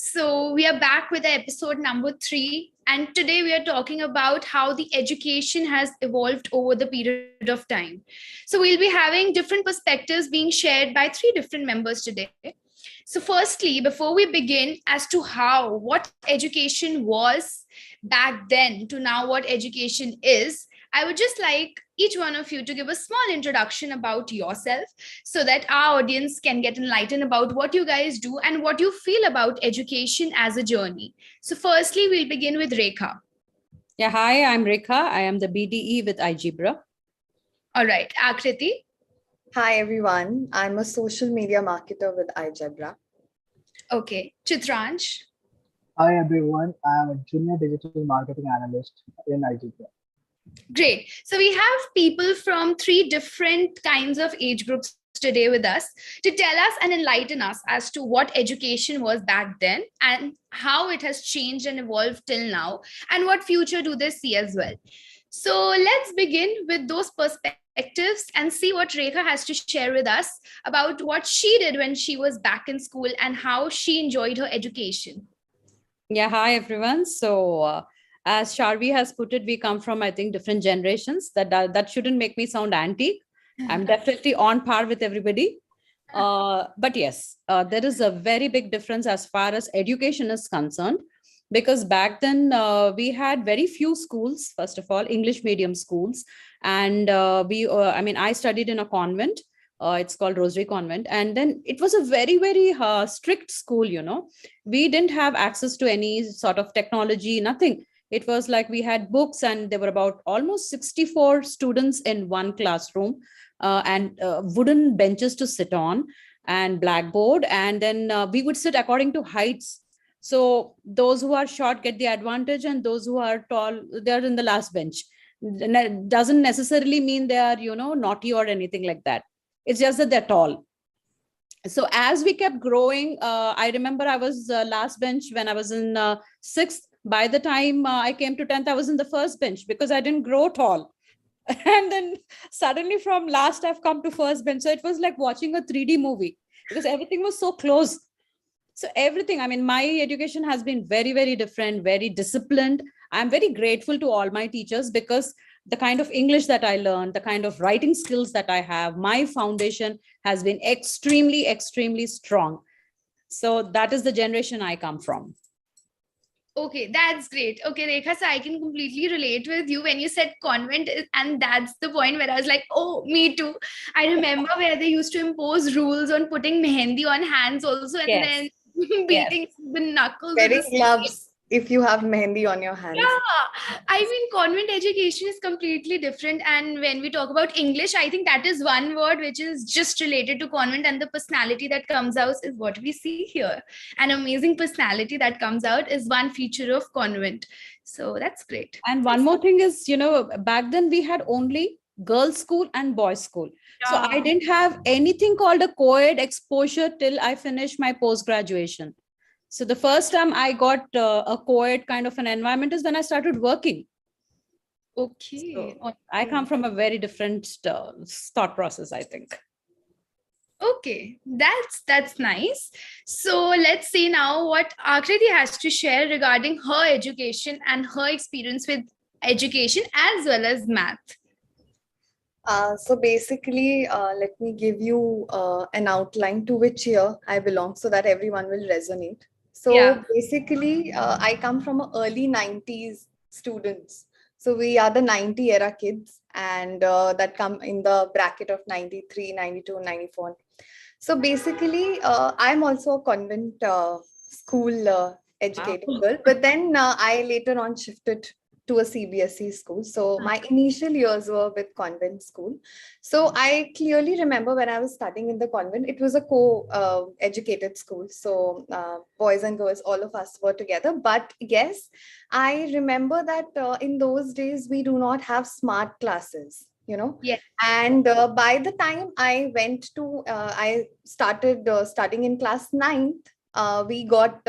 So we are back with episode number 3. And today we are talking about how the education has evolved over the period of time. So we'll be having different perspectives being shared by 3 different members today. So, firstly, before we begin, as to what education was back then to now what education is, I would just like each one of you to give a small introduction about yourself so that our audience can get enlightened about what you guys do and what you feel about education as a journey. So, firstly, we'll begin with Rekha. Yeah, hi, I'm Rekha. I am the BDE with igebra. All right, Akriti. Hi everyone, I'm a social media marketer with igebra. Okay, Chitransh. Hi everyone, I am a junior digital marketing analyst in igebra. Great. So we have people from 3 different kinds of age groups today with us to tell us and enlighten us as to what education was back then and how it has changed and evolved till now and what future do they see as well. So let's begin with those perspectives and see what Rekha has to share with us about what she did when she was back in school and how she enjoyed her education. Yeah, hi everyone. So as Sharvi has put it, we come from, I think, different generations. That shouldn't make me sound antique. I'm definitely on par with everybody. But yes, there is a very big difference as far as education is concerned, because back then we had very few schools, first of all, English medium schools. And I studied in a convent. It's called Rosary Convent. And then it was a very, very strict school, We didn't have access to any sort of technology, nothing. It was like we had books and there were about almost 64 students in one classroom and wooden benches to sit on and blackboard. And then we would sit according to heights. So those who are short get the advantage and those who are tall, they're in the last bench. Doesn't necessarily mean they are, naughty or anything like that. It's just that they're tall. So as we kept growing, I remember I was last bench when I was in 6th. By the time I came to 10th, I was in the first bench because I didn't grow tall. And then suddenly from last, I've come to first bench. So it was like watching a 3D movie because everything was so close. So everything, my education has been very, very different, very disciplined. I'm very grateful to all my teachers because the kind of English that I learned, the kind of writing skills that I have, my foundation has been extremely, extremely strong. So that is the generation I come from. Okay, that's great. Okay, Rekha, so I can completely relate with you when you said convent, and that's the point where I was like, oh, me too. I remember where they used to impose rules on putting mehendi on hands also, and then beating the knuckles. Wearing gloves if you have mehendi on your hands. Yeah, I mean, convent education is completely different. And when we talk about English, I think that is one word which is just related to convent, and the personality that comes out is what we see here. An amazing personality that comes out is one feature of convent. So that's great. And one more thing is, back then we had only girls' school and boys' school. Yeah. So I didn't have anything called a co-ed exposure till I finished my post-graduation. So the first time I got a co-ed kind of an environment is when I started working. Okay. So I come from a very different thought process, I think. Okay, that's nice. So let's see now what Akriti has to share regarding her education and her experience with education as well as math. So basically, let me give you an outline to which year I belong so that everyone will resonate. So basically, I come from early 90s students. So we are the 90 era kids and that come in the bracket of 93, 92, 94. So basically, I'm also a convent school educated girl, but then I later on shifted to a CBSE school. So my initial years were with convent school. So I clearly remember when I was studying in the convent, it was a co-educated school. So boys and girls, all of us were together. But yes, I remember that in those days, we do not have smart classes. And by the time I went to I started studying in class 9th, we got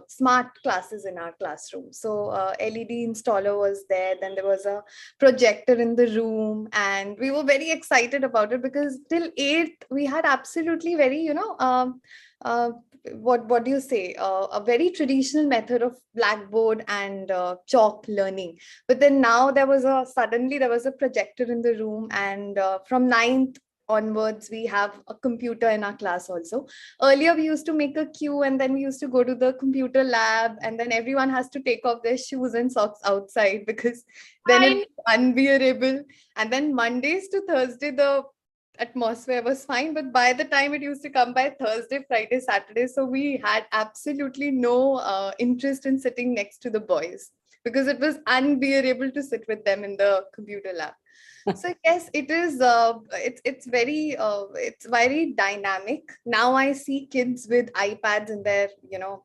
smart classes in our classroom. So LED installer was there. Then there was a projector in the room, and we were very excited about it because till 8th we had absolutely very, uh, what do you say? A very traditional method of blackboard and chalk learning. But then now suddenly there was a projector in the room, and from 9th onwards we have a computer in our class also. Earlier we used to make a queue, and then we used to go to the computer lab, and then everyone has to take off their shoes and socks outside because then I it's unbearable. And then Mondays to Thursday the atmosphere was fine, but by the time it used to come by Thursday, Friday, Saturday, so we had absolutely no interest in sitting next to the boys because it was unbearable to sit with them in the computer lab. So yes, it is. It's very dynamic. Now I see kids with iPads in their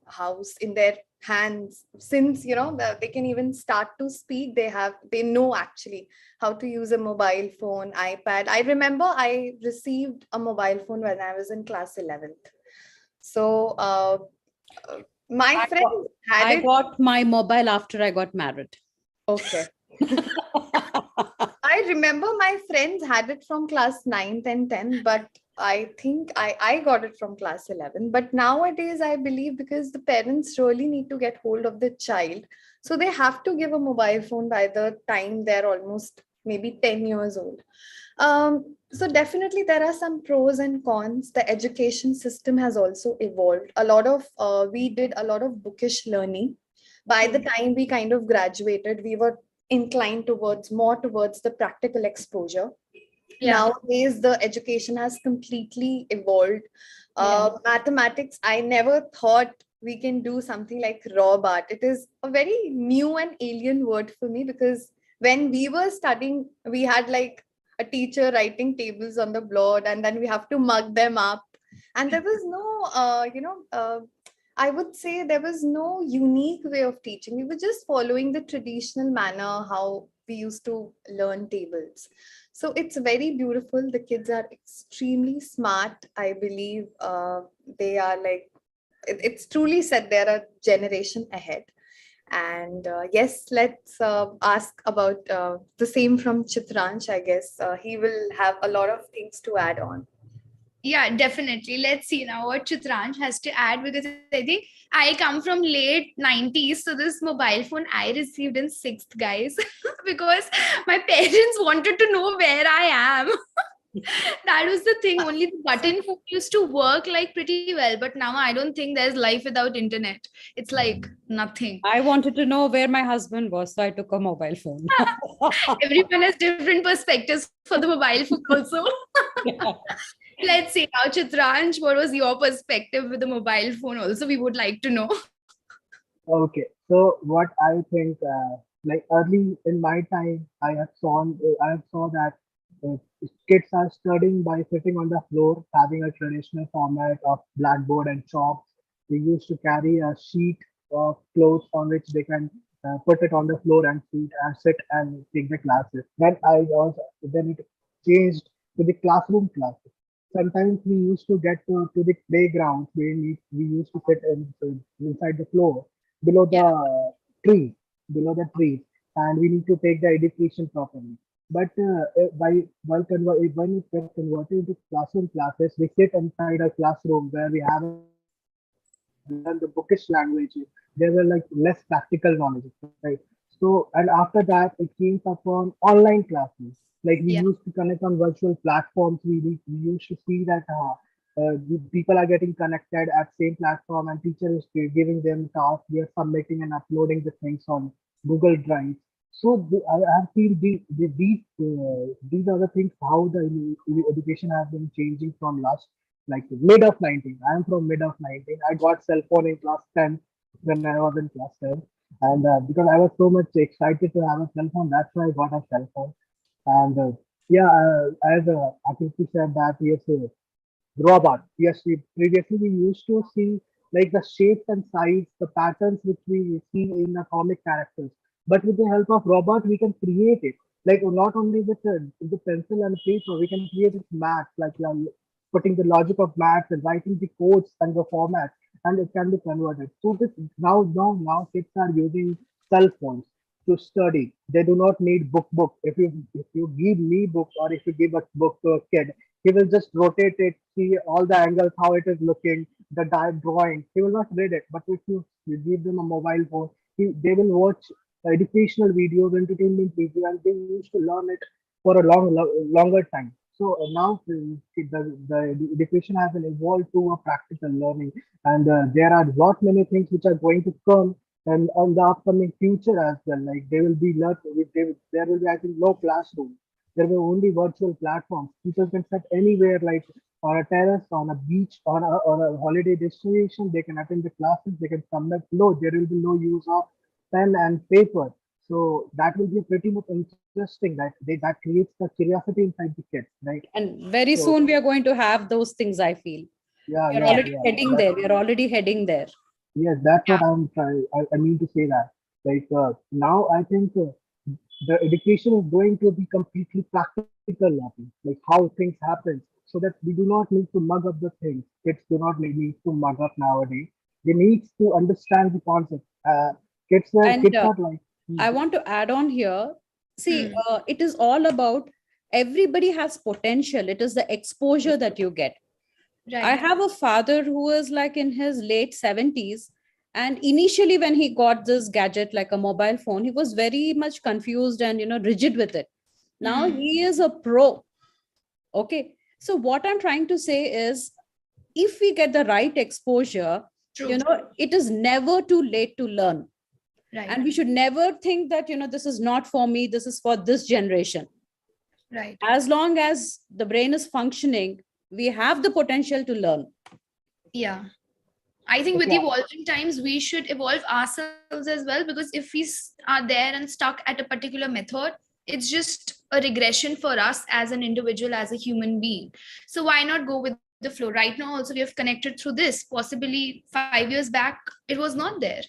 house, in their hands. Since they can even start to speak, they know actually how to use a mobile phone, iPad. I remember I received a mobile phone when I was in class 11th. So my I got, friends had I it. got my mobile after I got married. Okay. I remember my friends had it from class 9th and 10th, but I think I got it from class 11. But nowadays, I believe because the parents really need to get hold of the child, so they have to give a mobile phone by the time they're almost maybe 10 years old. So definitely there are some pros and cons. The education system has also evolved. We did a lot of bookish learning. By the time we kind of graduated, we were inclined more towards the practical exposure. Yeah. Nowadays the education has completely evolved. Yeah. Mathematics, I never thought we can do something like robot. It is a very new and alien word for me because when we were studying we had like a teacher writing tables on the board, and then we have to mug them up, and there was no I would say there was no unique way of teaching. We were just following the traditional manner how we used to learn tables. So it's very beautiful. The kids are extremely smart. I believe they are like, it's truly said they're a generation ahead. And yes, let's ask about the same from Chitransh. I guess he will have a lot of things to add on. Yeah, definitely. Let's see now what Chitransh has to add, because I think I come from late 90s. So this mobile phone I received in sixth, guys, because my parents wanted to know where I am. That was the thing. Only the button phone used to work like pretty well. But now I don't think there's life without internet. It's like nothing. I wanted to know where my husband was, so I took a mobile phone. Everyone has different perspectives for the mobile phone also. Yeah. Let's see now, Chitransh, what was your perspective with the mobile phone also? We would like to know. Okay, so what I think, like early in my time, I have saw that uh, kids are studying by sitting on the floor, having a traditional format of blackboard and chalk. They used to carry a sheet of clothes on which they can put it on the floor and sit and take the classes. Then it changed to the classroom classes. Sometimes we used to get to the playground where we used to sit inside the floor below Yeah. tree, below the trees, and we need to take the education properly. But when it gets converted into classroom classes, we sit inside a classroom where we haven't learned the bookish languages. There were like less practical knowledge, right? So, and after that, it came upon online classes. Like we Yeah. used to connect on virtual platforms. We used to see that the people are getting connected at same platform, and teacher is giving them tasks. They are submitting and uploading the things on Google Drive. So I have seen these are the things how the education has been changing from last like mid of 19. I am from mid of 19. I got cell phone in class 10 when I was in class 10, and because I was so much excited to have a cell phone, that's why I got a cell phone. And yeah, as Akilti said that yes, robot. Yes, previously we used to see like the shapes and size, the patterns which we see in the comic characters. But with the help of robot, we can create it. Like not only with the pencil and paper, we can create it math, like putting the logic of maths and writing the codes and the format. and it can be converted. So this now kids are using cell phones to study. They do not need book. If you give me book, or if you give a book to a kid, he will just rotate it, see all the angles, how it is looking, the drawing. He will not read it. But if you give them a mobile phone, they will watch educational videos, entertainment videos, and they used to learn it for a longer time. So now the education has been evolved to a practical learning, and there are lot many things which are going to come and on the upcoming future as well. Like they will be learned, there will be, I think, no classroom. There will only virtual platforms. People can sit anywhere, like on a terrace, on a beach, on a holiday destination. They can attend the classes. They can submit. No, there will be no use of pen and paper. So that will be pretty much interesting. That creates the curiosity inside the kids, right? And very So soon we are going to have those things, I feel. yeah, We are yeah, already yeah. heading there. We are already heading there. Yes, that's Yeah. what I'm trying. I mean to say that. Like now, I think the education is going to be completely practical learning, like how things happen, so that we do not need to mug up the things. Kids do not need to mug up nowadays. They need to understand the concept. And Kids are like, I want to add on here. See, Hmm. it is all about everybody has potential. It is the exposure that you get. I Right. have a father who is like in his late 70s. And initially, when he got this gadget like a mobile phone, he was very much confused and rigid with it. Now Hmm. he is a pro. Okay. So what I'm trying to say is if we get the right exposure, True. it is never too late to learn. Right. And we should never think that, this is not for me, this is for this generation. Right. As long as the brain is functioning, we have the potential to learn. Yeah. I think with okay, evolving times, we should evolve ourselves as well, because if we are there and stuck at a particular method, it's just a regression for us as an individual, as a human being. So why not go with the flow? Right now, also, we have connected through this. Possibly 5 years back, it was not there.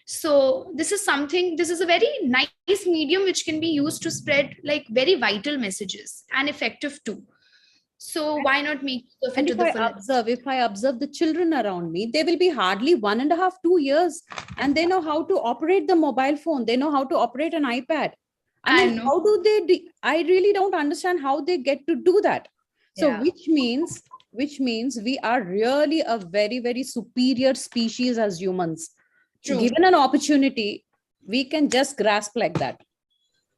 So this is a very nice medium which can be used to spread like very vital messages and effective too. So why not make use of it to And the fullest? if I observe the children around me, they will be hardly 1.5, 2 years, and they know how to operate the mobile phone. They know how to operate an iPad. I I mean, know. how do I really don't understand how they get to do that. So, Yeah. which means we are really a very, very superior species as humans. True. Given an opportunity, we can just grasp like that.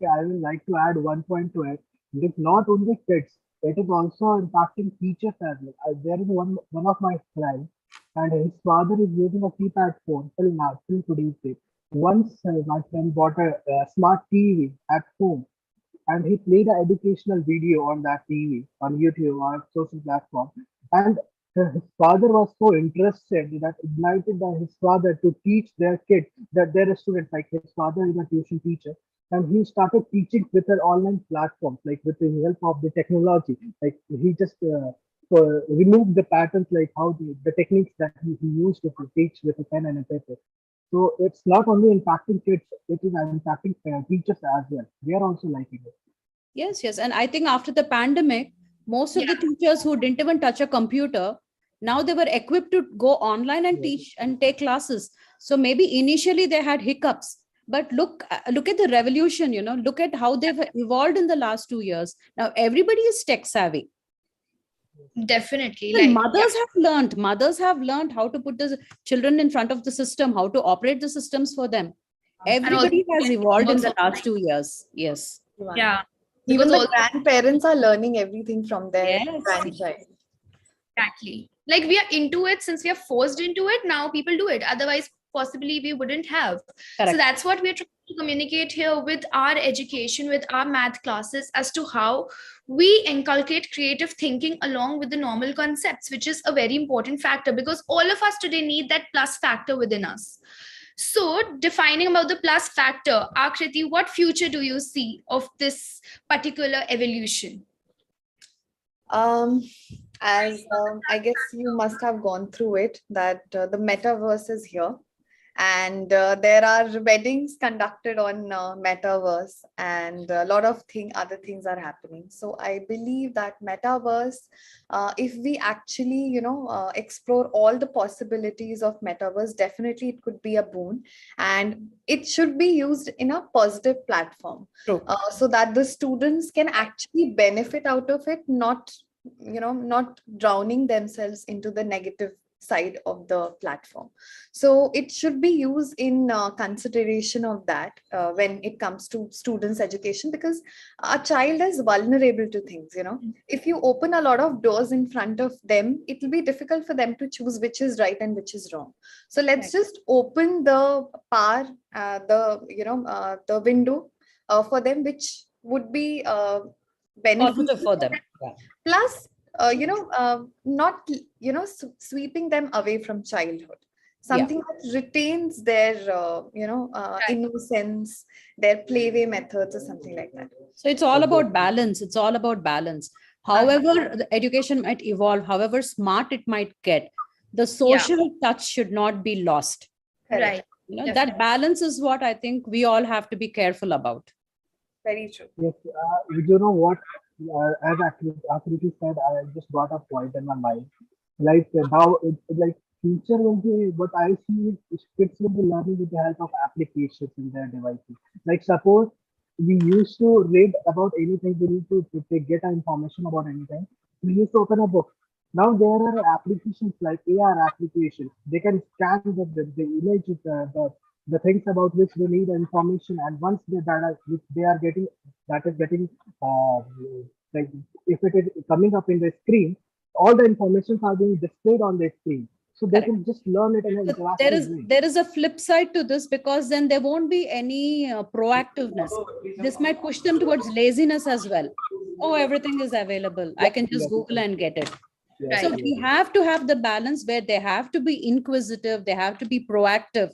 I will like to add one point to it. It is not only kids; it is also impacting teachers as well. There is one of my friends, and his father is using a keypad phone till now, till today's date. Once my friend bought a smart TV at home, and he played an educational video on that TV, on YouTube or social platform. And his father was so interested that ignited by his father to teach their kid, that their students, like his father is a tuition teacher, and he started teaching with an online platform, like with the help of the technology. Like he just removed the patterns, like how the techniques that he used to teach with a pen and a paper. So it's not only impacting kids, it is impacting teachers as well. They are also liking it. Yes, yes. And I think after the pandemic, most of Yeah. the teachers who didn't even touch a computer, now they were equipped to go online and Yes. teach and take classes. So maybe initially they had hiccups, but look at the revolution, look at how they've evolved in the last 2 years. Now everybody is tech savvy. Definitely. Even Like, yeah. mothers have learned how to put the children in front of the system, how to operate the systems for them. And also Everybody has get evolved in homeworks the last online. 2 years. Yes. Everyone. Yeah. Because Even the also grandparents are learning everything from their Yes. grandchild. exactly. Like we are into it, since we are forced into it, now people do it. Otherwise, possibly we wouldn't have. So Correct. that's what we're trying to communicate here with our education, with our math classes, as to how we inculcate creative thinking along with the normal concepts, which is a very important factor, because all of us today need that plus factor within us. So, defining about the plus factor, Akriti, what future do you see of this particular evolution? Um, as I guess you must have gone through it, that the metaverse is here, And there are weddings conducted on metaverse, and a lot of other things are happening. So I believe that metaverse, if we actually explore all the possibilities of metaverse, definitely it could be a boon, and it should be used in a positive platform. True. So that the students can actually benefit out of it, not drowning themselves into the negative side of the platform. So it should be used in consideration of that when it comes to students education, because a child is vulnerable to things. If you open a lot of doors in front of them, it will be difficult for them to choose which is right and which is wrong. So let's just open the power, the window for them, which would be beneficial Positive for them. Yeah. Plus not sweeping them away from childhood, something that retains their innocence, their playway methods, or something like that. So it's all about balance. It's all about balance. However the education might evolve, however smart it might get, the social touch should not be lost. Correct. Right. That balance is what I think we all have to be careful about. Very true. Yes, you know what? As Akriti said, I just got a point in my mind. Like now, like future will be what I see is kids will be learning with the help of applications in their devices. Like suppose we used to read about anything, we need to get information about anything. We used to open a book. Now there are applications like AR applications. They can scan the images, the things about which they need information, and once the data which they are getting, that is getting uh, like if it is coming up in the screen, all the informations are being displayed on the screen, so they Correct. can just learn it in an So interactive way. there is a flip side to this, because then there won't be any proactiveness. This might push them towards laziness as well. Oh, everything is available, I can just Yes, Google and get it. yes, So Right. we have to have the balance where they have to be inquisitive, they have to be proactive.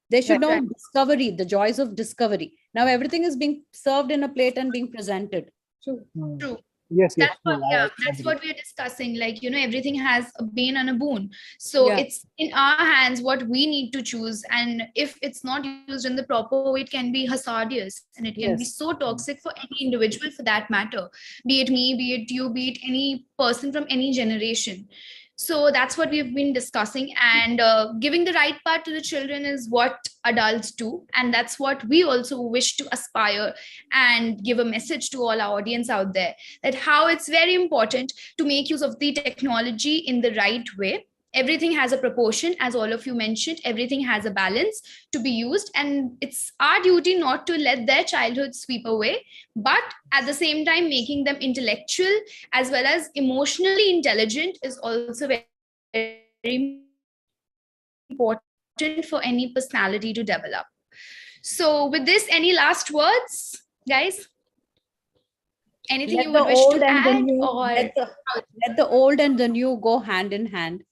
They should know Right. discovery, the joys of discovery. Now everything is being served in a plate and being presented. True. True. yes, That's what, true. yeah, I that's agree. what we are discussing. Like, everything has a bane and a boon. So Yeah. it's in our hands what we need to choose. And if it's not used in the proper way, it can be hazardous and it can be so Yes. toxic for any individual for that matter. Be it me, be it you, be it any person from any generation. So that's what we've been discussing. And giving the right part to the children is what adults do. And that's what we also wish to aspire and give a message to all our audience out there, that how it's very important to make use of the technology in the right way. Everything has a proportion, as all of you mentioned, everything has a balance to be used, and it's our duty not to let their childhood sweep away, but at the same time making them intellectual as well as emotionally intelligent is also very important for any personality to develop. So with this, any last words, guys? Anything you would wish Let to the add, old and the or new, let the old and the new go hand in hand.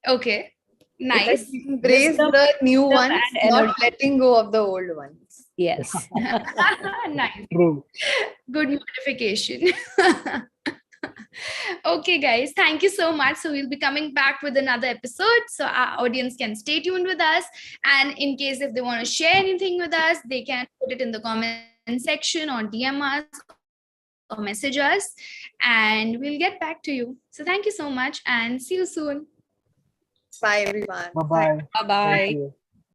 okay, Let's nice. embrace Wisdom, the new wisdom ones, and not energy. letting go of the old ones. Yes. Nice. True. Good modification. Okay, guys, thank you so much. So we'll be coming back with another episode, so our audience can stay tuned with us. And in case if they want to share anything with us, they can put it in the comment section or DM us or message us, and we'll get back to you. So thank you so much and see you soon. Bye, everyone. Bye Bye. bye. Bye Thank bye. you.